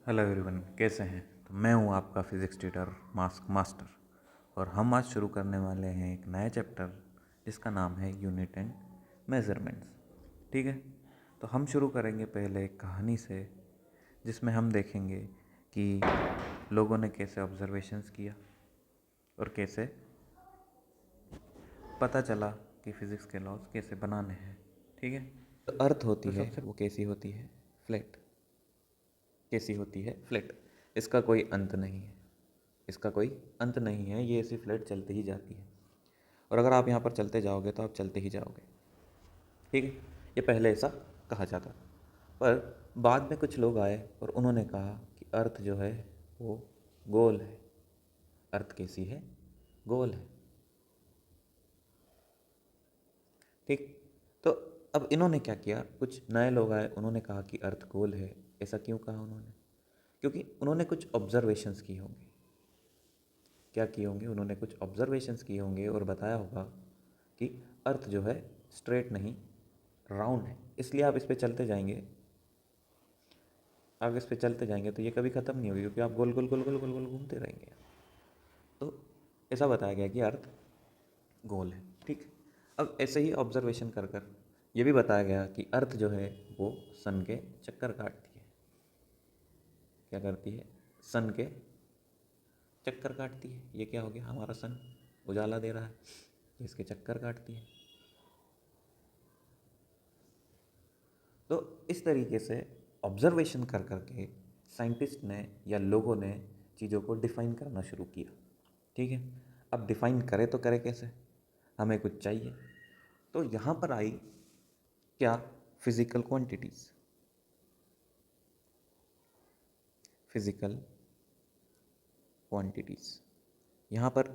Hello everyone, कैसे हैं? तो मैं हूं आपका फिज़िक्स टीचर मास्क मास्टर। और हम आज शुरू करने वाले हैं एक नया चैप्टर जिसका नाम है यूनिट एंड मेजरमेंट्स। ठीक है, तो हम शुरू करेंगे पहले एक कहानी से जिसमें हम देखेंगे कि लोगों ने कैसे ऑब्जर्वेशंस किया और कैसे पता चला कि फ़िज़िक्स के लॉज कैसे बनाने हैं। ठीक है, तो अर्थ होती है वो कैसी होती है? फ्लैट। कैसी होती है? फ्लैट। इसका कोई अंत नहीं है, इसका कोई अंत नहीं है, ये ऐसी फ्लैट चलती ही जाती है। और अगर आप यहाँ पर चलते जाओगे तो आप चलते ही जाओगे। ठीक है, ये पहले ऐसा कहा जाता था, पर बाद में कुछ लोग आए और उन्होंने कहा कि अर्थ जो है वो गोल है। अर्थ कैसी है? गोल है। ठीक, तो अब इन्होंने क्या किया, कुछ नए लोग आए, उन्होंने कहा कि अर्थ गोल है। ऐसा क्यों कहा उन्होंने? क्योंकि उन्होंने कुछ ऑब्जर्वेशंस किए होंगे। क्या किए होंगे? उन्होंने कुछ ऑब्जर्वेशंस किए होंगे और बताया होगा कि अर्थ जो है स्ट्रेट नहीं, राउंड है। इसलिए आप इस पे चलते जाएंगे, आप इस पे चलते जाएंगे तो ये कभी ख़त्म नहीं होगी, क्योंकि आप गोल गोल गोल गोल गोल गोल घूमते रहेंगे। तो ऐसा बताया गया कि अर्थ गोल है। ठीक, अब ऐसे ही ऑब्जर्वेशन कर कर ये भी बताया गया कि अर्थ जो है वो सन के चक्कर काटती है। क्या करती है? सन के चक्कर काटती है। ये क्या हो गया? हमारा सन उजाला दे रहा है, इसके चक्कर काटती है। तो इस तरीके से ऑब्जर्वेशन कर करके साइंटिस्ट ने या लोगों ने चीज़ों को डिफ़ाइन करना शुरू किया। ठीक है, अब डिफ़ाइन करे तो करे कैसे? हमें कुछ चाहिए। तो यहाँ पर आई क्या? Physical quantities. फिज़िकल क्वांटिटीज़ यहाँ पर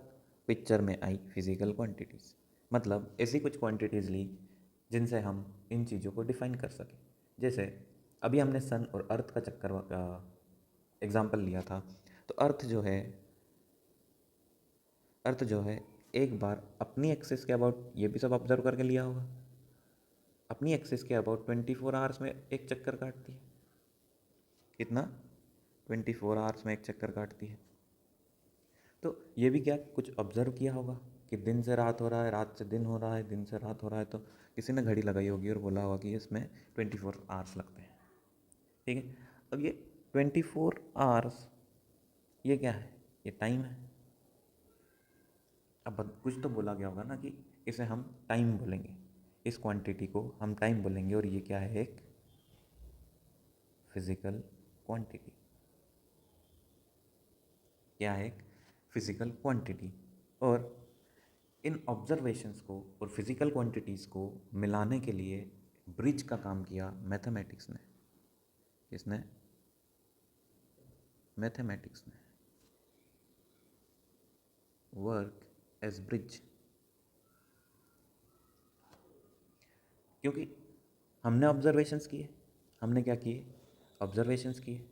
पिक्चर में आई। फिज़िकल क्वांटिटीज़ मतलब ऐसी कुछ क्वांटिटीज़ ली जिनसे हम इन चीज़ों को डिफ़ाइन कर सकें। जैसे अभी हमने सन और अर्थ का चक्कर का एग्जाम्पल लिया था। तो अर्थ जो है एक बार अपनी एक्सिस के अबाउट, ये भी सब ऑब्जर्व करके लिया होगा, अपनी एक्सिस के अबाउट 24 आवर्स में एक चक्कर काटती है। कितना? 24 आवर्स में एक चक्कर काटती है। तो ये भी क्या कुछ ऑब्जर्व किया होगा कि दिन से रात हो रहा है, रात से दिन हो रहा है, दिन से रात हो रहा है। तो किसी ने घड़ी लगाई होगी और बोला होगा कि इसमें 24 आवर्स लगते हैं। ठीक है, अब ये 24 आवर्स ये क्या है? ये टाइम है। अब कुछ तो बोला गया होगा ना कि इसे हम टाइम बोलेंगे, इस क्वांटिटी को हम टाइम बोलेंगे। और ये क्या है? एक फिज़िकल क्वांटिटी। क्या है? एक फिज़िकल क्वांटिटी। और इन ऑब्जर्वेशंस को और फिज़िकल क्वांटिटीज़ को मिलाने के लिए ब्रिज का काम किया मैथमेटिक्स ने। किसने? मैथमेटिक्स ने। Work as bridge. क्योंकि हमने ऑब्जर्वेशंस किए, हमने क्या किए? ऑब्जर्वेशंस किए।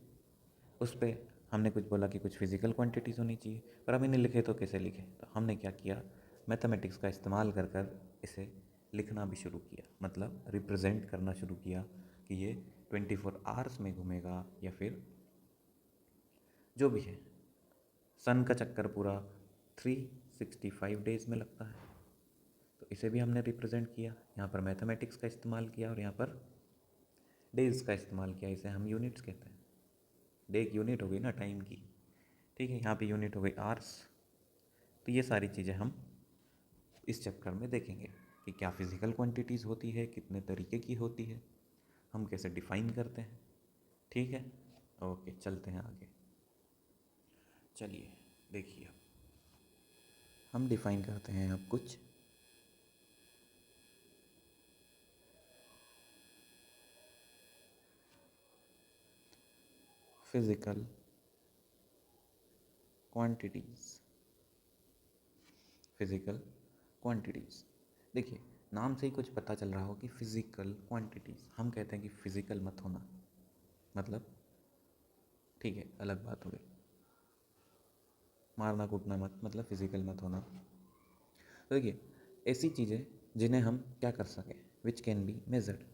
उस पर हमने कुछ बोला कि कुछ फिज़िकल क्वांटिटीज़ होनी चाहिए, पर हम इन्हें लिखे तो कैसे लिखें? तो हमने क्या किया? मैथमेटिक्स का इस्तेमाल कर कर इसे लिखना भी शुरू किया, मतलब रिप्रेजेंट करना शुरू किया कि ये 24 आवर्स में घूमेगा या फिर जो भी है। सन का चक्कर पूरा 365 डेज़ में लगता है, तो इसे भी हमने रिप्रेजेंट किया। यहाँ पर मैथमेटिक्स का इस्तेमाल किया और यहाँ पर डेज़ का इस्तेमाल किया। इसे हम यूनिट्स कहते हैं। डे एक यूनिट हो गई ना टाइम की। ठीक है, यहाँ पे यूनिट हो गई आवर्स। तो ये सारी चीज़ें हम इस चैप्टर में देखेंगे कि क्या फिज़िकल क्वांटिटीज़ होती है, कितने तरीके की होती है, हम कैसे डिफ़ाइन करते हैं। ठीक है, ओके, चलते हैं आगे। चलिए देखिए, अब हम डिफ़ाइन करते हैं अब कुछ फिज़िकल क्वांटिटीज़। फिज़िकल क्वांटिटीज़, देखिए नाम से ही कुछ पता चल रहा हो कि फ़िज़िकल क्वांटिटीज़। हम कहते हैं कि फ़िज़िकल मत होना, मतलब ठीक है, अलग बात हो गई। मारना कूटना मत, मतलब फ़िज़िकल मत होना। तो देखिए ऐसी चीज़ें जिन्हें हम क्या कर सकें, which can be measured,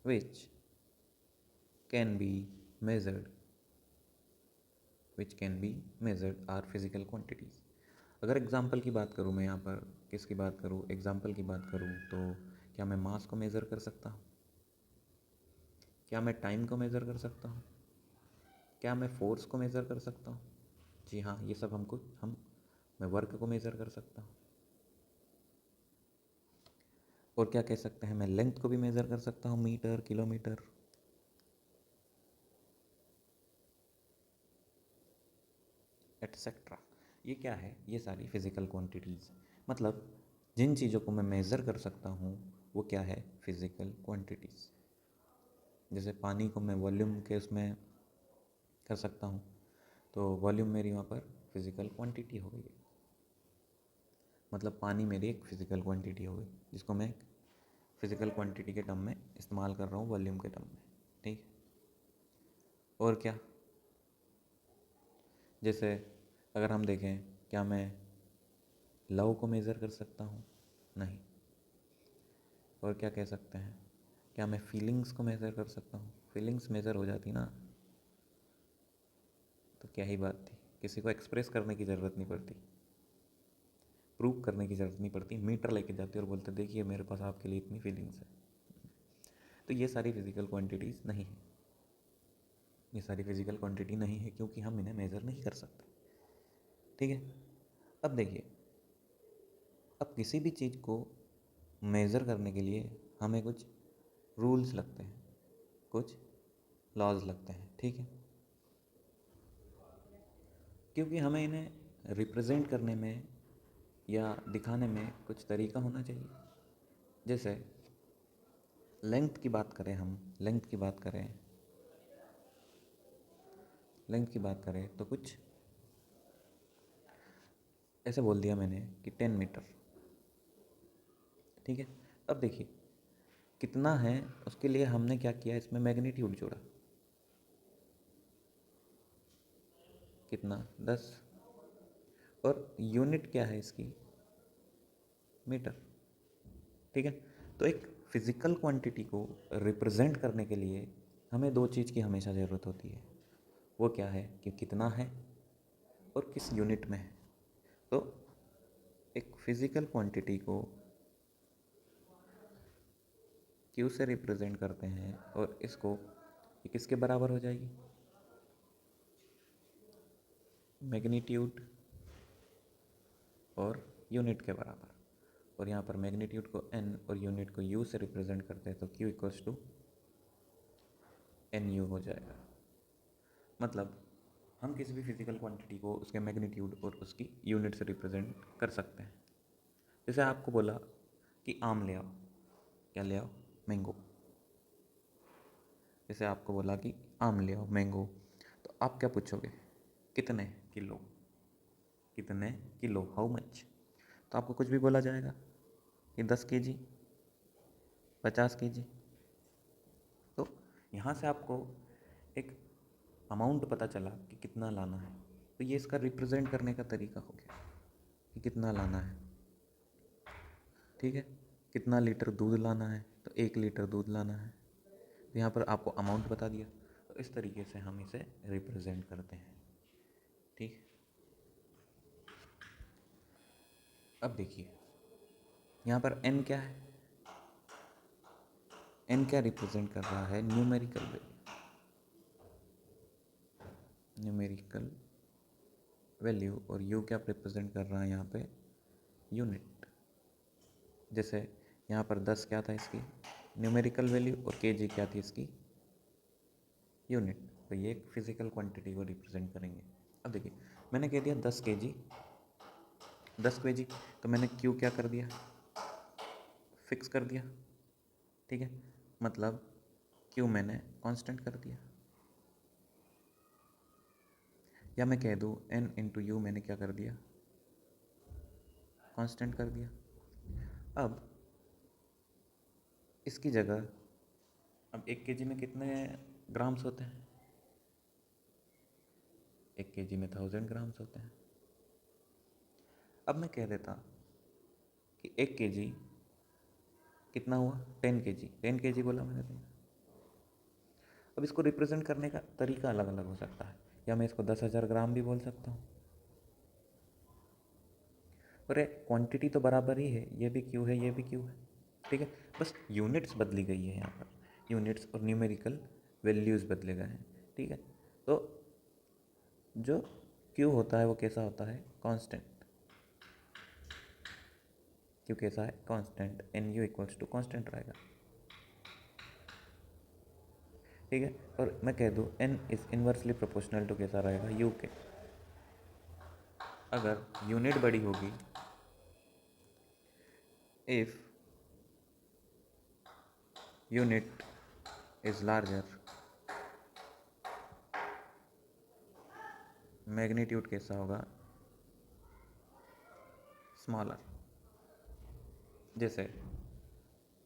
which can be measured, which can be measured are physical quantities. अगर एग्जाम्पल की बात करूँ मैं यहाँ पर, किसकी बात करूँ, एग्जाम्पल की बात करूँ तो क्या मैं मास को मेज़र कर सकता हूँ? क्या मैं टाइम को मेज़र कर सकता हूँ? क्या मैं फोर्स को मेज़र कर सकता हूँ? जी हाँ, ये सब मैं वर्क को मेज़र कर सकता हूँ। और क्या कह सकते हैं, मैं लेंथ को भी मेज़र कर सकता हूँ, मीटर, किलोमीटर। एटसेट्रा। ये क्या है? ये सारी फिज़िकल क्वांटिटीज़, मतलब जिन चीज़ों को मैं मेज़र कर सकता हूँ वो क्या है? Physical quantities. जैसे पानी को मैं वॉल्यूम के उसमें कर सकता हूँ, तो वॉल्यूम मेरी वहाँ पर फिज़िकल क्वांटिटी हो गई, मतलब पानी मेरी एक फ़िज़िकल क्वांटिटी हो गई जिसको मैं फिज़िकल क्वांटिटी के टर्म में इस्तेमाल कर रहा हूँ, वॉल्यूम के टर्म में। ठीक। और क्या? जैसे अगर हम देखें, क्या मैं लव को मेज़र कर सकता हूँ? नहीं। और क्या कह सकते हैं, क्या मैं फीलिंग्स को मेज़र कर सकता हूँ? फीलिंग्स मेज़र हो जाती ना तो क्या ही बात थी, किसी को एक्सप्रेस करने की ज़रूरत नहीं पड़ती, प्रूव करने की ज़रूरत नहीं पड़ती, मीटर लेके जाते और बोलते देखिए मेरे पास आपके लिए इतनी फीलिंग्स है। तो ये सारी फिज़िकल क्वांटिटीज़ नहीं है, ये सारी फिज़िकल क्वांटिटी नहीं है क्योंकि हम इन्हें मेज़र नहीं कर सकते। ठीक है। अब देखिए, अब किसी भी चीज़ को मेज़र करने के लिए हमें कुछ रूल्स लगते हैं, कुछ लॉज लगते हैं। ठीक है, क्योंकि हमें इन्हें रिप्रेजेंट करने में या दिखाने में कुछ तरीका होना चाहिए। जैसे लेंथ की बात करें, हम लेंथ की बात करें तो कुछ ऐसे बोल दिया मैंने कि 10 मीटर। ठीक है। अब देखिए कितना है, उसके लिए हमने क्या किया, इसमें मैग्नीट्यूड जोड़ा। कितना? 10। और यूनिट क्या है इसकी? मीटर। ठीक है। तो एक फिज़िकल क्वांटिटी को रिप्रेजेंट करने के लिए हमें दो चीज़ की हमेशा ज़रूरत होती है। वो क्या है कि कितना है और किस यूनिट में है। तो एक फिज़िकल क्वांटिटी को क्यू से रिप्रेजेंट करते हैं और इसको ये किसके बराबर हो जाएगी? मैग्नीट्यूड और यूनिट के बराबर। और यहाँ पर मैग्नीट्यूड को n और यूनिट को u से रिप्रेजेंट करते हैं, तो q equals to N U हो जाएगा। मतलब हम किसी भी फिज़िकल क्वांटिटी को उसके मैग्नीट्यूड और उसकी यूनिट से रिप्रेजेंट कर सकते हैं। जैसे आपको बोला कि आम ले आओ, क्या ले आओ? मैंगो। जैसे आपको बोला कि आम ले आओ, मैंगो, तो आप क्या पूछोगे? कितने किलो? कितने किलो, हाउ मच? तो आपको कुछ भी बोला जाएगा कि 10 केजी, 50 केजी। तो यहाँ से आपको एक अमाउंट पता चला कि कितना लाना है, तो ये इसका रिप्रेजेंट करने का तरीका हो गया कि कितना लाना है। ठीक है। कितना लीटर दूध लाना है, तो 1 लीटर दूध लाना है, तो यहाँ पर आपको अमाउंट बता दिया। तो इस तरीके से हम इसे रिप्रेजेंट करते हैं। ठीक। अब देखिए यहाँ पर n क्या है? n क्या रिप्रेजेंट कर रहा है? Numerical value. और u क्या रिप्रेजेंट कर रहा है यहाँ पे? यूनिट। जैसे यहाँ पर 10 क्या था इसकी न्यूमेरिकल वैल्यू और kg क्या थी इसकी यूनिट। तो ये एक फिज़िकल क्वांटिटी को रिप्रेजेंट करेंगे। अब देखिए मैंने कह दिया 10 kg, 10 kg, तो मैंने q क्या कर दिया? फिक्स कर दिया। ठीक है, मतलब q मैंने कांस्टेंट कर दिया। या मैं कह दूँ n इंटू यू मैंने क्या कर दिया? कांस्टेंट कर दिया। अब इसकी जगह, अब 1 kg में कितने ग्राम्स होते हैं? 1 kg में 1000 ग्राम्स होते हैं। अब मैं कह देता कि 1 kg कितना हुआ? 10 kg। 10 kg बोला मैंने तुमने। अब इसको रिप्रेजेंट करने का तरीका अलग अलग हो सकता है, या मैं इसको 10,000 ग्राम भी बोल सकता हूँ। अरे क्वांटिटी तो बराबर ही है, ये भी क्यू है, ये भी क्यू है, ठीक है, बस यूनिट्स बदली गई है यहाँ पर, यूनिट्स और न्यूमेरिकल वैल्यूज़ बदले गए हैं, ठीक है। तो जो क्यू होता है वो कैसा होता है, कांस्टेंट। क्यू कैसा है, constant, N U equals to constant रहेगा, ठीक है। और मैं कह दूँ N is inversely proportional to कैसा रहेगा, यू के। अगर यूनिट बड़ी होगी, if unit is larger, magnitude कैसा होगा, स्मॉलर। जैसे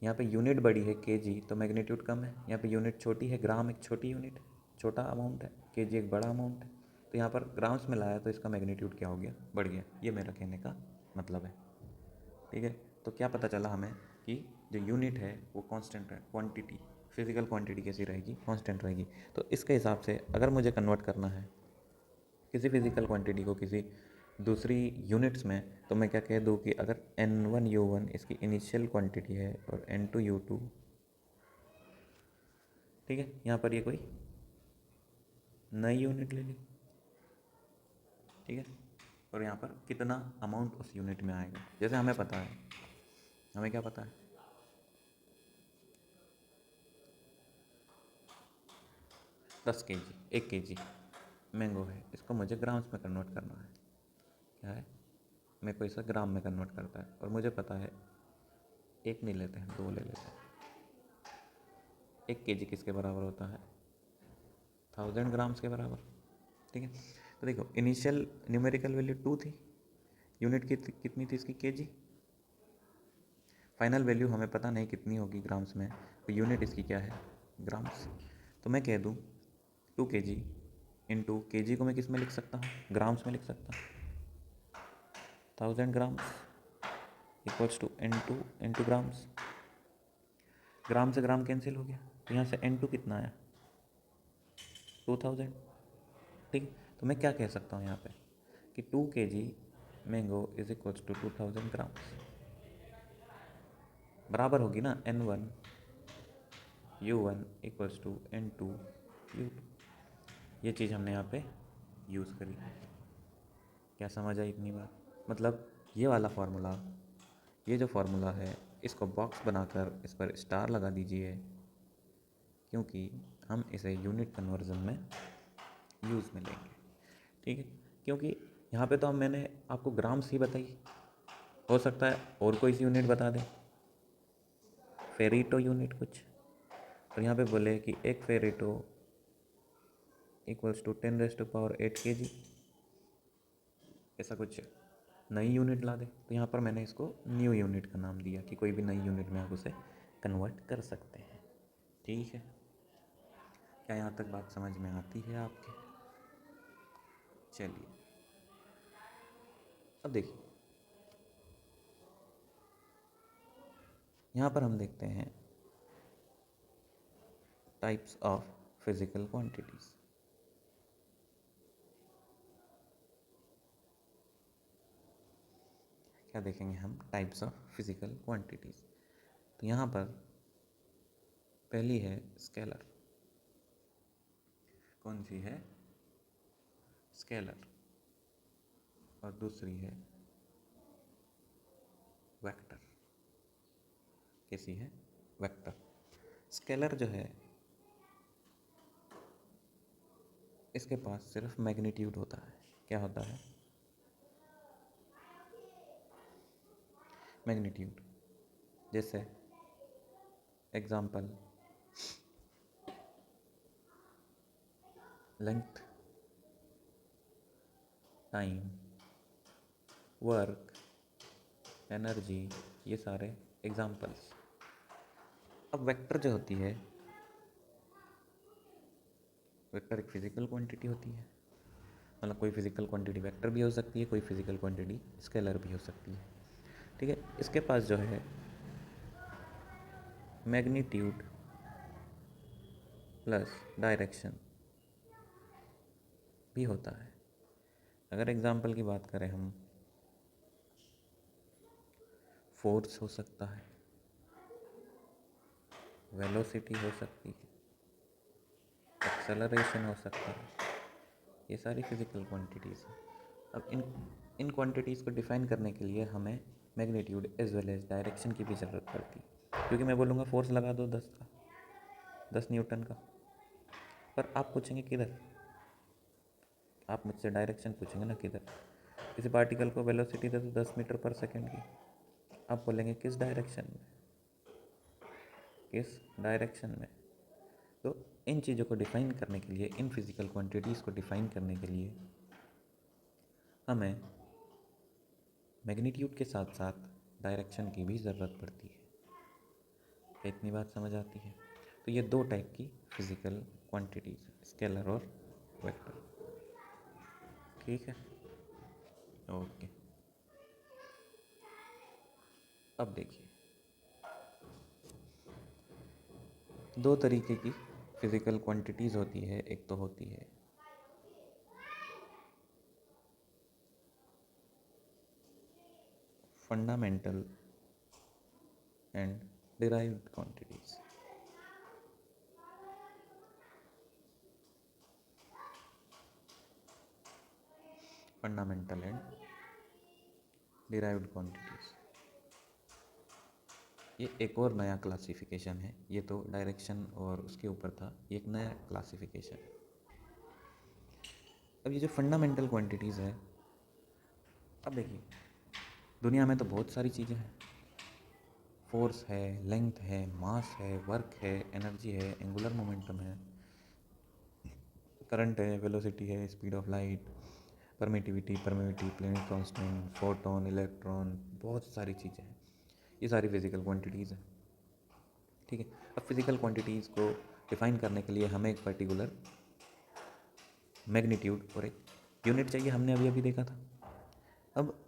यहाँ पे यूनिट बड़ी है केजी, तो मैग्नीट्यूड कम है। यहाँ पे यूनिट छोटी है, ग्राम एक छोटी यूनिट है, छोटा अमाउंट है, केजी एक बड़ा अमाउंट है, तो यहाँ पर ग्राम्स में लाया तो इसका मैग्नीट्यूड क्या हो गया, बढ़ गया। ये मेरा कहने का मतलब है, ठीक है। तो क्या पता चला हमें कि जो यूनिट है वो कांस्टेंट है, क्वांटिटी, फिजिकल क्वांटिटी कैसी रहेगी, कांस्टेंट रहेगी। तो इसके हिसाब से अगर मुझे कन्वर्ट करना है किसी फिजिकल क्वांटिटी को किसी दूसरी यूनिट्स में, तो मैं क्या कह दूँ कि अगर N1U1 इसकी इनिशियल क्वांटिटी है और N2U2, ठीक है, यहाँ पर ये कोई नई यूनिट ले ली, ठीक है, और यहाँ पर कितना अमाउंट उस यूनिट में आएगा। जैसे हमें पता है, हमें क्या पता है, 10 kg, 1 kg मैंगो है, इसको मुझे ग्राम्स में कन्वर्ट करना है। क्या है, मेरे को इसे ग्राम में कन्वर्ट करता है, और मुझे पता है एक नहीं लेते हैं, 2 ले लेते हैं। 1 kg किसके बराबर होता है, 1000 ग्राम्स के बराबर, ठीक है। तो देखो इनिशियल न्यूमेरिकल वैल्यू 2 थी, यूनिट कितनी थी इसकी, केजी। फाइनल वैल्यू हमें पता नहीं कितनी होगी ग्राम्स में, तो यूनिट इसकी क्या है, ग्राम्स। तो मैं कह दूँ 2 kg इंटू के जी को मैं किस में लिख सकता हूँ, ग्राम्स में लिख सकता हूँ। 1000 grams equals to N2 into grams. Gram से ग्राम कैंसिल हो गया, तो यहाँ से N2 कितना आया, 2000, ठीक है। तो मैं क्या कह सकता हूँ यहाँ पे कि 2 kg mango is equals to 2000 grams, बराबर होगी ना N1U1 इक्वल्स टू N2U2। ये चीज़ हमने यहाँ पे यूज़ करी। क्या समझ आई इतनी बार, मतलब ये वाला फार्मूला, ये जो फार्मूला है इसको बॉक्स बनाकर इस पर स्टार लगा दीजिए, क्योंकि हम इसे यूनिट कन्वर्जन में यूज़ में लेंगे, ठीक है। क्योंकि यहाँ पे तो मैंने आपको ग्राम्स ही बताई, हो सकता है और कोई सी यूनिट बता दें, फेरिटो यूनिट कुछ, और यहाँ पे बोले कि एक फेरिटो इक्वल्स टू 10⁸ 8 kg, ऐसा कुछ नई यूनिट ला दे। तो यहाँ पर मैंने इसको न्यू यूनिट का नाम दिया कि कोई भी नई यूनिट में आप उसे कन्वर्ट कर सकते हैं, ठीक है। क्या यहाँ तक बात समझ में आती है आपके, चलिए अब देखिए, यहाँ पर हम देखते हैं टाइप्स ऑफ फिजिकल क्वांटिटीज। क्या देखेंगे हम, टाइप्स ऑफ फिजिकल क्वांटिटीज। तो यहाँ पर पहली है स्केलर, कौन सी है, स्केलर, और दूसरी है वेक्टर, कैसी है, वेक्टर। स्केलर जो है इसके पास सिर्फ मैग्नीट्यूड होता है, क्या होता है, मैग्नीट्यूड। जैसे example, length, time, work, energy, ये सारे एग्जाम्पल्स। अब वेक्टर जो होती है, वेक्टर एक फिजिकल क्वांटिटी होती है, मतलब कोई फिजिकल क्वांटिटी वेक्टर भी हो सकती है, कोई फिजिकल क्वांटिटी स्केलर भी हो सकती है, ठीक है। इसके पास जो है मैग्नीट्यूड प्लस डायरेक्शन भी होता है। अगर एग्जाम्पल की बात करें हम, फोर्स हो सकता है, वेलोसिटी हो सकती है, एक्सेलरेशन हो सकता है, ये सारी फिजिकल क्वांटिटीज़ हैं। अब इन क्वांटिटीज़ को डिफ़ाइन करने के लिए हमें magnitude as well as direction की भी ज़रूरत पड़ती है, क्योंकि मैं बोलूँगा फोर्स लगा दो 10 न्यूटन का, पर आप पूछेंगे किधर, आप मुझसे डायरेक्शन पूछेंगे ना किधर। किसी पार्टिकल को वेलोसिटी दे दो 10 मीटर पर सेकेंड की, आप बोलेंगे किस डायरेक्शन में, किस डायरेक्शन में। तो इन चीज़ों को डिफ़ाइन करने के लिए, इन फिज़िकल क्वांटिटीज़ को डिफ़ाइन करने के लिए हमें मैग्नीट्यूड के साथ साथ डायरेक्शन की भी ज़रूरत पड़ती है। क्या इतनी बात समझ आती है? तो ये दो टाइप की फिज़िकल क्वांटिटीज़, स्केलर और वेक्टर। ठीक है, ओके। अब देखिए, दो तरीके की फिज़िकल क्वांटिटीज़ होती है। एक तो होती है fundamental and derived quantities. Fundamental and derived quantities, ये एक और नया क्लासिफिकेशन है। ये तो डायरेक्शन और उसके ऊपर था, ये एक नया क्लासिफिकेशन है। अब ये जो फंडामेंटल क्वांटिटीज़ है, अब देखिए दुनिया में तो बहुत सारी चीज़ें हैं। फोर्स है, लेंथ है, मास है, वर्क है, एनर्जी है, एंगुलर मोमेंटम है, करंट है, वेलोसिटी है, speed of light, permittivity, planet constant, photon, electron, बहुत सारी चीज़ें हैं। ये सारी फिज़िकल क्वांटिटीज़ हैं। ठीक है, अब फिज़िकल क्वांटिटीज़ को डिफ़ाइन करने के लिए हमें एक पर्टिकुलर मैग्नीट्यूड और एक यूनिट चाहिए, हमने अभी अभी देखा था। अब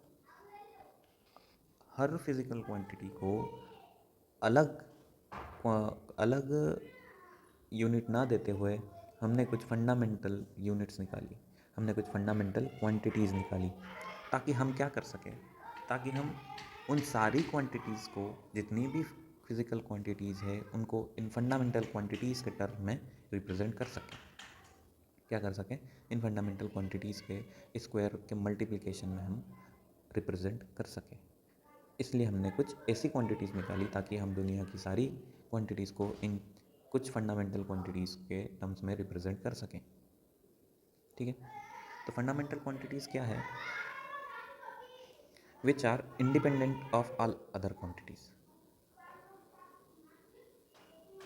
हर फिज़िकल क्वांटिटी को अलग अलग यूनिट ना देते हुए हमने कुछ फंडामेंटल यूनिट्स निकाली, हमने कुछ फंडामेंटल क्वांटिटीज़ निकाली, ताकि हम क्या कर सकें, ताकि हम उन सारी क्वांटिटीज़ को, जितनी भी फिज़िकल क्वांटिटीज़ है, उनको इन फंडामेंटल क्वांटिटीज़ के टर्म में रिप्रेजेंट कर सकें। क्या कर सकें, इन फंडामेंटल क्वांटिटीज़ के स्क्वायर के मल्टीप्लिकेशन में हम रिप्रेजेंट कर सकें। इसलिए हमने कुछ ऐसी क्वांटिटीज़ निकाली ताकि हम दुनिया की सारी क्वांटिटीज़ को इन कुछ फंडामेंटल क्वांटिटीज़ के टर्म्स में रिप्रेजेंट कर सकें। ठीक है, तो फंडामेंटल क्वांटिटीज़ क्या है? Which are independent of all other quantities,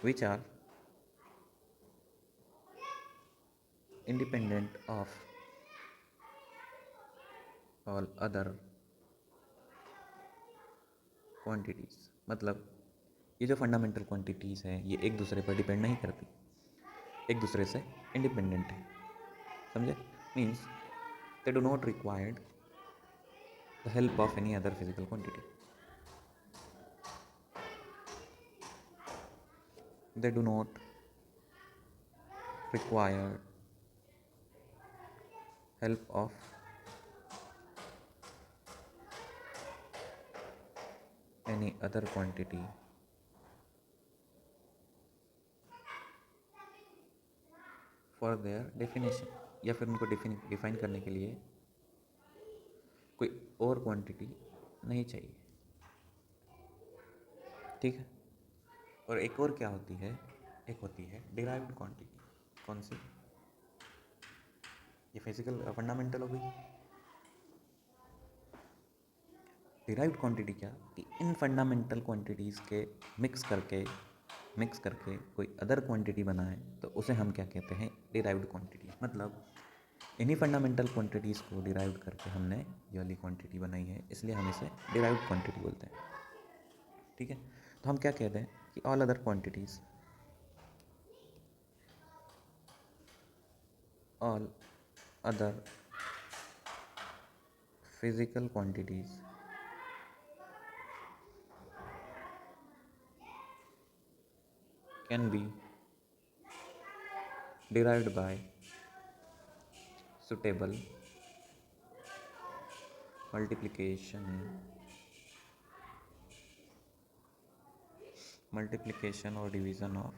which are independent of all other quantities. मतलब ये जो फंडामेंटल क्वांटिटीज़ हैं, ये एक दूसरे पर डिपेंड नहीं करती, एक दूसरे से इंडिपेंडेंट है। समझे? Means they do not required the help of any other physical quantity, they do not require help of any other quantity for their definition, या फिर उनको डिफाइन करने के लिए कोई और क्वांटिटी नहीं चाहिए। ठीक है, और एक और क्या होती है, एक होती है डिराइव्ड क्वांटिटी। कौन सी? ये फिजिकल फंडामेंटल हो गई। डिराइव्ड क्वांटिटी क्या, कि इन फंडामेंटल क्वांटिटीज़ के मिक्स करके कोई अदर क्वांटिटी बनाए, तो उसे हम क्या कहते हैं, डिराइव्ड क्वांटिटी। मतलब इन्हीं फंडामेंटल क्वांटिटीज़ को डिराइव करके हमने ये वाली क्वांटिटी बनाई है, इसलिए हम इसे डिराइव्ड क्वांटिटी बोलते हैं। ठीक है, तो हम क्या कहते हैं कि all other quantities, all other physical quantities can be derived by suitable multiplication or division of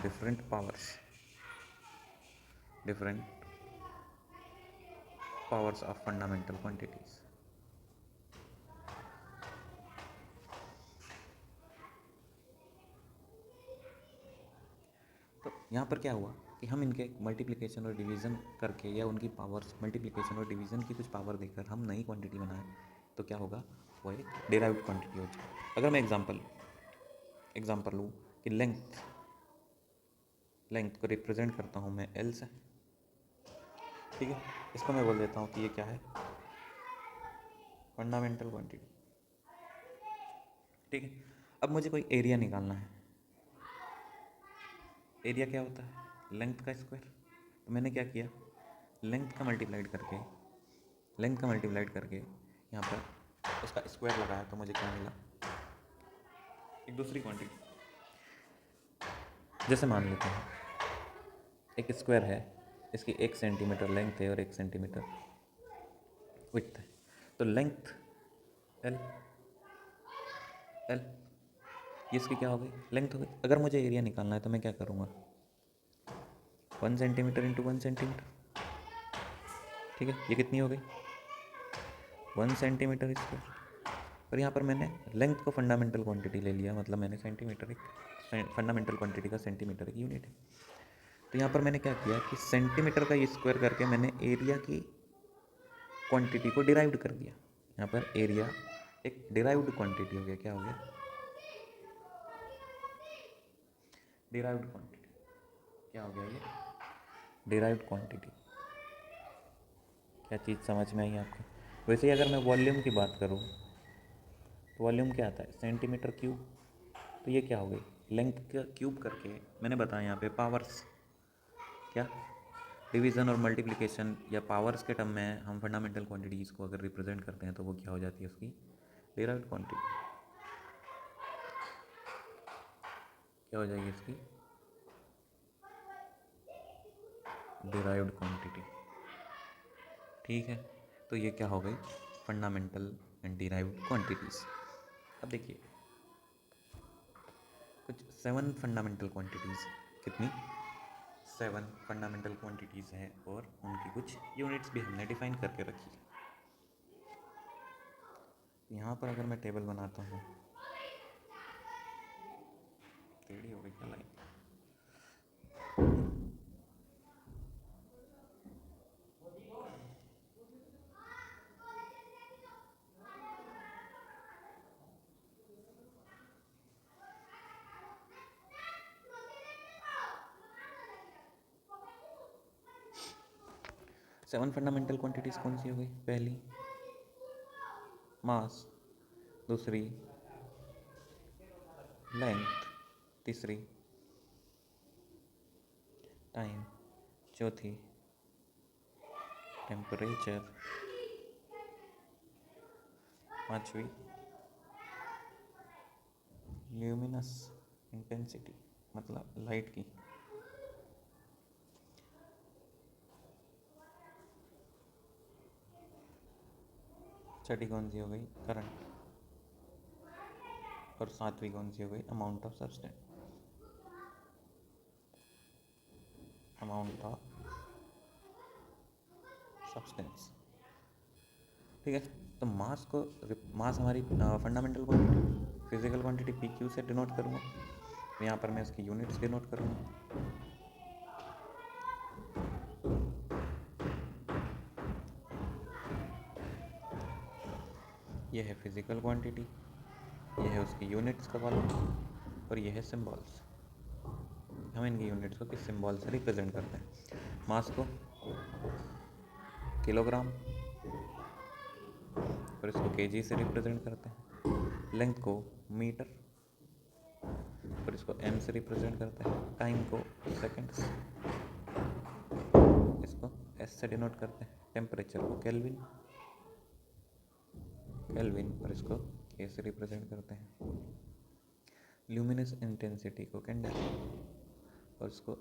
different powers of fundamental quantities. तो यहाँ पर क्या हुआ कि हम इनके मल्टीप्लिकेशन और डिवीज़न करके या उनकी पावर्स मल्टीप्लिकेशन और डिवीज़न की कुछ पावर देकर हम नई क्वांटिटी बनाएं तो क्या होगा, वो एक डेराइव्ड क्वांटिटी हो जाए। अगर मैं एग्जांपल लूँ कि लेंथ को रिप्रेजेंट करता हूँ मैं एल से, ठीक है, इसको मैं बोल देता हूँ कि ये क्या है, फंडामेंटल क्वांटिटी, ठीक है। अब मुझे कोई एरिया निकालना है। एरिया क्या होता है, लेंथ का स्क्वायर। तो मैंने क्या किया, लेंथ का मल्टीप्लाइड करके यहाँ पर उसका स्क्वायर लगाया, तो मुझे क्या मिला, एक दूसरी क्वांटिटी। जैसे मान लेते हैं एक स्क्वायर है, इसकी 1 सेंटीमीटर लेंथ है और 1 सेंटीमीटर विड्थ है। तो लेंथ एल ये इसकी क्या हो गई, लेंथ हो गई। अगर मुझे एरिया निकालना है तो मैं क्या करूँगा, 1 सेंटीमीटर इंटू 1 सेंटीमीटर, ठीक है, ये कितनी हो गई, 1 सेंटीमीटर स्क्वायर। और यहाँ पर मैंने लेंथ को फंडामेंटल क्वांटिटी ले लिया, मतलब मैंने सेंटीमीटर, एक फंडामेंटल क्वांटिटी का सेंटीमीटर एक यूनिट है। तो यहाँ पर मैंने क्या किया कि सेंटीमीटर का ये स्क्वायर करके मैंने एरिया की क्वांटिटी को डिराइव्ड कर दिया। यहाँ पर एरिया एक डिराइव्ड क्वांटिटी हो गया, क्या हो गया, डिराइव्ड क्वांटिटी। क्या हो गया ये, डिराइव्ड क्वांटिटी। क्या चीज़ समझ में आई आपको। वैसे ही अगर मैं वॉल्यूम की बात करूँ तो वॉल्यूम क्या आता है, सेंटीमीटर क्यूब। तो ये क्या हो गई, लेंथ का क्यूब करके मैंने बताया यहाँ पे पावर्स, क्या, डिवीज़न और मल्टीप्लिकेशन या पावर्स के टर्म में हम फंडामेंटल क्वांटिटीज़ को अगर रिप्रेजेंट करते हैं तो वो क्या हो जाती है, उसकी डिराइव्ड क्वांटिटी। क्या हो जाएगी इसकी, डिराइव्ड क्वांटिटी, ठीक है। तो ये क्या हो गई, फंडामेंटल एंड डिराइव्ड क्वांटिटीज़। अब देखिए कुछ 7 फंडामेंटल क्वांटिटीज़, कितनी, 7 फंडामेंटल क्वांटिटीज़ हैं और उनकी कुछ यूनिट्स भी हमने डिफाइन करके रखी है। यहाँ पर अगर मैं टेबल बनाता हूँ, टेढ़ी हो गई क्या लाइन, 7 फंडामेंटल क्वांटिटीज़ कौन सी हो गई, पहली मास, दूसरी लेंथ, तीसरी टाइम, चौथी टेम्परेचर, पांचवी ल्यूमिनस इंटेंसिटी, मतलब लाइट की, छठी कौन सी हो गई, करंट, और सातवीं कौन सी हो गई, अमाउंट ऑफ सब्सटेंस, ठीक है। तो मास हमारी fundamental quantity, physical quantity P Q से डिनोट करूँगा। यहाँ पर मैं इसकी यूनिट्स डिनोट करूँगा। ये है फिजिकल क्वांटिटी, ये है उसकी यूनिट्स का कॉलम, और ये है सिंबल्स। हम इनकी यूनिट्स को किस सिंबल से रिप्रेजेंट करते हैं, मास को किलोग्राम, और इसको केजी से रिप्रेजेंट करते हैं, लेंथ को मीटर, और इसको एम से रिप्रेजेंट करते हैं, टाइम को सेकंड्स, इसको एस से डिनोट करते हैं, टेम्परेचर को केल्विन, और इसको के से रिप्रेजेंट करते हैं। ल्यूमिनस इंटेंसिटी को कैंडल, और इसको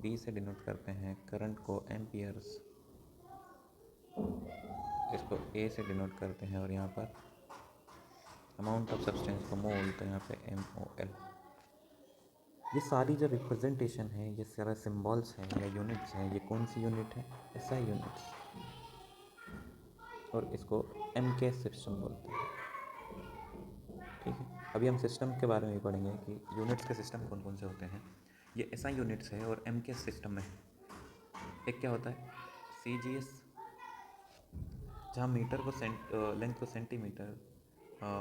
डी से डिनोट करते हैं करंट को एम्पियर्स, इसको ए से डिनोट करते हैं, और यहाँ पर अमाउंट ऑफ सब्सटेंस को मोल, तो यहाँ पे MOL। ये सारी जो रिप्रेजेंटेशन है, ये सारे सिम्बॉल्स हैं या यूनिट्स हैं, ये कौन सी यूनिट है? SI यूनिट्स, और इसको MK सिस्टम बोलते हैं। ठीक है, अभी हम सिस्टम के बारे में भी पढ़ेंगे कि यूनिट्स के सिस्टम कौन कौन से होते हैं। ये SI यूनिट्स है और MK सिस्टम में एक क्या होता है? CGS, जहाँ मीटर को लेंथ को सेंटीमीटर,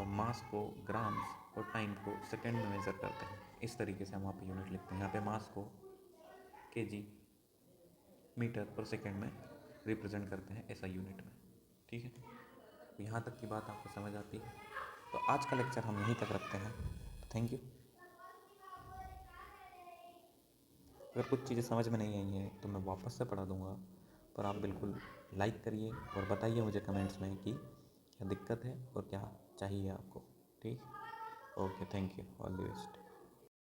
मास को ग्राम्स और टाइम को सेकेंड में मेज़र करते हैं। इस तरीके से हम वहाँ पे यूनिट लिखते हैं। यहाँ पे मास को kg, मीटर पर सेकेंड में रिप्रेजेंट करते हैं SI यूनिट में। ठीक है, तो यहाँ तक की बात आपको समझ आती है। तो आज का लेक्चर हम यहीं तक रखते हैं। Thank you. अगर कुछ चीज़ें समझ में नहीं आई हैं तो मैं वापस से पढ़ा दूँगा, पर आप बिल्कुल लाइक करिए और बताइए मुझे कमेंट्स में कि क्या दिक्कत है और क्या चाहिए आपको। ठीक, okay, thank you, all the best.